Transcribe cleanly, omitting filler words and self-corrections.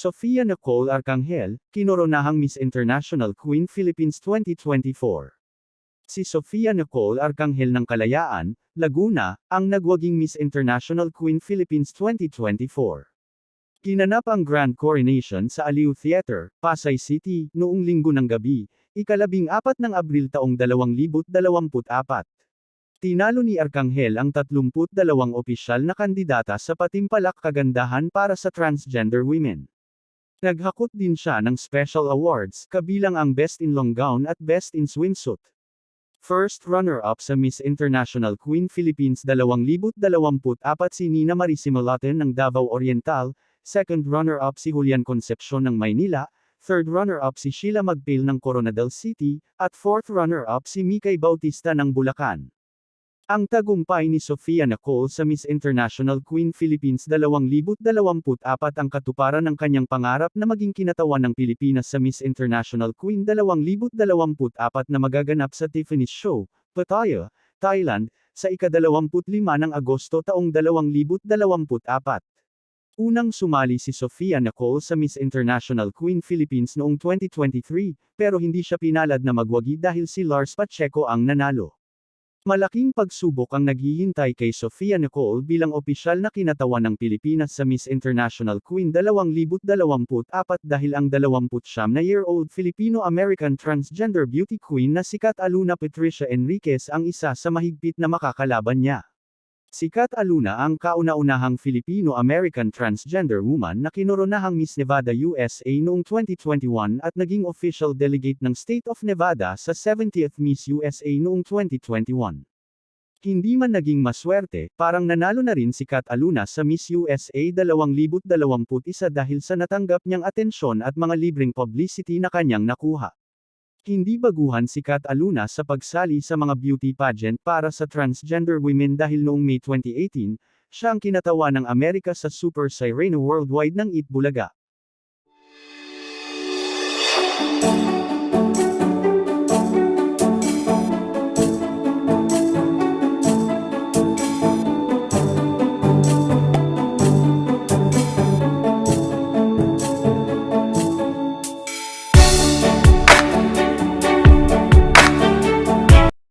Sofia Nicole Arcangel, kinoronahang Miss International Queen Philippines 2024. Si Sofia Nicole Arcangel ng Kalayaan, Laguna, ang nagwaging Miss International Queen Philippines 2024. Ginanap ang Grand Coronation sa Aliw Theater, Pasay City, noong Linggo ng gabi, ika-14 ng Abril taong 2024. Tinalo ni Arcangel ang 32 opisyal na kandidata sa patimpalak kagandahan para sa transgender women. Naghakot din siya ng special awards, kabilang ang Best in Long Gown at Best in Swimsuit. First runner-up sa Miss International Queen Philippines 2024 si Nina Marie Simulaten ng Davao Oriental, second runner-up si Julian Concepcion ng Maynila, third runner-up si Sheila Magpil ng Coronadal City, at fourth runner-up si Mikay Bautista ng Bulacan. Ang tagumpay ni Sofia Nicole sa Miss International Queen Philippines 2024 ang katuparan ng kanyang pangarap na maging kinatawan ng Pilipinas sa Miss International Queen 2024 na magaganap sa Tiffany's Show, Pattaya, Thailand, sa ika-25 ng Agosto taong 2024. Unang sumali si Sofia Nicole sa Miss International Queen Philippines noong 2023, pero hindi siya pinalad na magwagi dahil si Lars Pacheco ang nanalo. Malaking pagsubok ang naghihintay kay Sofia Nicole bilang opisyal na kinatawan ng Pilipinas sa Miss International Queen 2024 dahil ang 29-year-old Filipino-American transgender beauty queen na si Kat Aluna Patricia Enriquez ang isa sa mahigpit na makakalaban niya. Si Kat Aluna ang kauna-unahang Filipino-American transgender woman na kinoronahang Miss Nevada USA noong 2021 at naging official delegate ng State of Nevada sa 70th Miss USA noong 2021. Hindi man naging maswerte, parang nanalo na rin si Kat Aluna sa Miss USA 2021 dahil sa natanggap niyang atensyon at mga libreng publicity na kanyang nakuha. Hindi baguhan si Kat Aluna sa pagsali sa mga beauty pageant para sa transgender women dahil noong May 2018, siya ang kinatawa ng Amerika sa Super Sirena Worldwide ng Eat Bulaga.